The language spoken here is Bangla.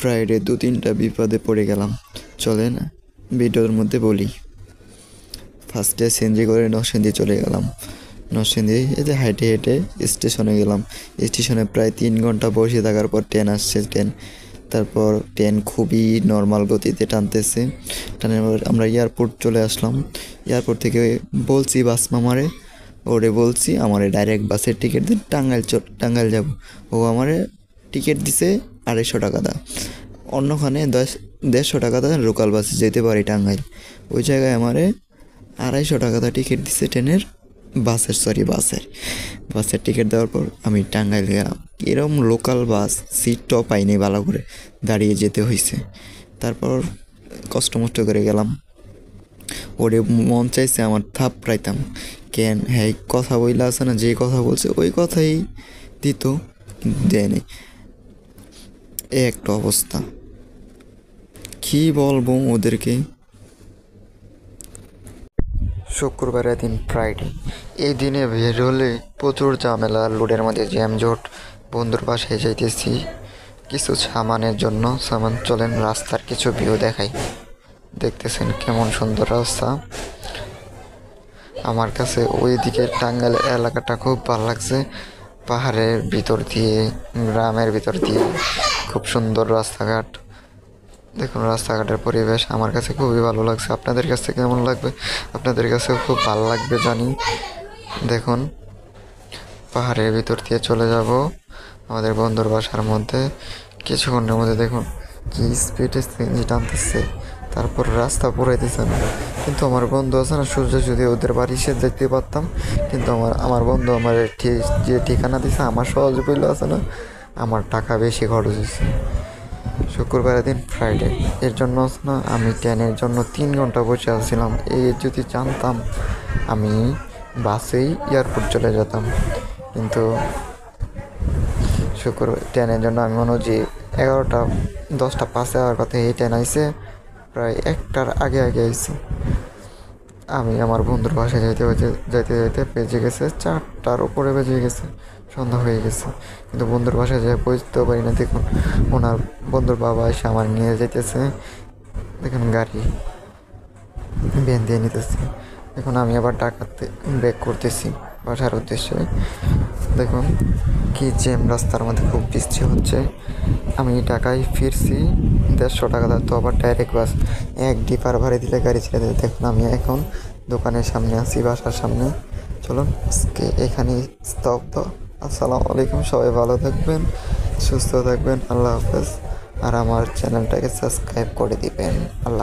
ফ্রাইডে 2-3টা বিপদে পড়ে গেলাম। চলেন ভিডিওর মধ্যে বলি। ফার্স্টে সিএনজি করে নরসিংদী চলে গেলাম। নরসিংদী এই যে হেঁটে হেঁটে স্টেশনে গেলাম। স্টেশনে প্রায় 3 ঘন্টা বসে থাকার পর ট্রেন আসছে। তারপর ট্রেন খুবই নর্মাল গতিতে টানতেছে। টানের পর আমরা এয়ারপোর্ট চলে আসলাম। এয়ারপোর্ট থেকে বলছি বাস মামারে, ওরে বলছি আমারে ডাইরেক্ট বাসের টিকিট দিন, টাঙ্গাইল যাব। ও আমারে টিকিট দিছে 250 টাকা দা। অন্যখানে 150 টাকা দা লোকাল বাসে যেতে পারি টাঙ্গাইল। ওই জায়গায় আমারে 250 টাকা দা টিকিট দিছে ট্রেনের, বাসের টিকিট দেওয়ার পর আমি টাঙ্গাইল গেলাম। এরকম লোকাল বাস সিটটাও পাইনি, ভালো করে দাঁড়িয়ে যেতে হয়েছে। তারপর কষ্ট মষ্ট করে গেলাম। ওরে মন চাইছে আমার থাপড়াইতাম, কেন হ্যাঁ কথা বইলা আছে না, যে কথা বলছে ওই কথাই দিত, দেয়নি। এই একটা অবস্থা, কি বলবো ওদেরকে। শুক্রবারের দিন ফ্রাইডে, এই দিনে বের হলে প্রচুর ঝামেলা, লোডের মধ্যে জ্যামজট। বন্ধুর বাসায় যাইতেছি কিছু সামানের জন্য। চলেন রাস্তার কিছু ভিউ দেখাই। দেখতেছেন কেমন সুন্দর রাস্তা। আমার কাছে ওই দিকের টাঙ্গাইল এলাকাটা খুব ভালো লাগছে। পাহাড়ের ভিতর দিয়ে, গ্রামের ভিতর দিয়ে খুব সুন্দর রাস্তাঘাট। দেখুন রাস্তাঘাটের পরিবেশ আমার কাছে খুবই ভালো লাগছে। আপনাদের কাছে কেমন লাগবে? আপনাদের কাছেও খুব ভালো লাগবে জানি। দেখুন পাহাড়ের ভিতর দিয়ে চলে যাব আমাদের বন্ধুর বাসার মধ্যে। কিছুক্ষণের মধ্যে দেখুন কি স্পিডে সিএনজি টানতেছে, তারপর রাস্তা পুরাইতেছে না। কিন্তু আমার বন্ধু আছে না সূর্য, যদি ওদের বাড়ি সে দেখতে পারতাম। কিন্তু আমার বন্ধু আমার যে ঠিকানা দিছে আমার সহজ বইল আছে না, আমার টাকা বেশি খরচ হয়েছে। শুক্রবারের দিন ফ্রাইডে, এর জন্য না আমি ট্রেনের জন্য 3 ঘন্টা বসে আসছিলাম। এই যদি জানতাম আমি বাসেই এয়ারপোর্ট চলে যেতাম। কিন্তু ট্রেনের জন্য আমি মনে হয় যে 10:05 হওয়ার কথা, এই ট্রেন আইসে প্রায় 1টার আগে আইসে। আমি আমার বন্ধুর বাসায় যাইতে বেজে গেছে 4টার উপরে বেজে গেছে, সন্ধ্যা হয়ে গেছে। কিন্তু বন্ধুর বাসায় যেয়ে পৌঁছতেও পারি না। দেখুন ওনার বন্ধুর বাবা এসে আমার নিয়ে যাইতেছে। দেখুন গাড়ি ভ্যান দিয়ে নিতেছে। এখন আমি আবার ঢাকাতে ব্রেক করতেছি বাসার উদ্দেশ্যে। দেখুন কি জ্যাম, রাস্তার মধ্যে খুব বৃষ্টি হচ্ছে। আমি ঢাকায় ফিরছি 150 টাকা তো আবার ডাইরেক্ট বাস 1 ডিপার ভাড়া দিলে গাড়ি ছেড়ে দেবে। দেখুন আমি এখন দোকানের সামনে আছি, বাসার সামনে। চলুন আজকে এখানেই স্তব্ধ। আসসালামু আলাইকুম, সবাই ভালো থাকবেন, সুস্থ থাকবেন, আল্লাহ হাফেজ। আর আমার চ্যানেলটাকে সাবস্ক্রাইব করে দিবেন। আল্লাহ।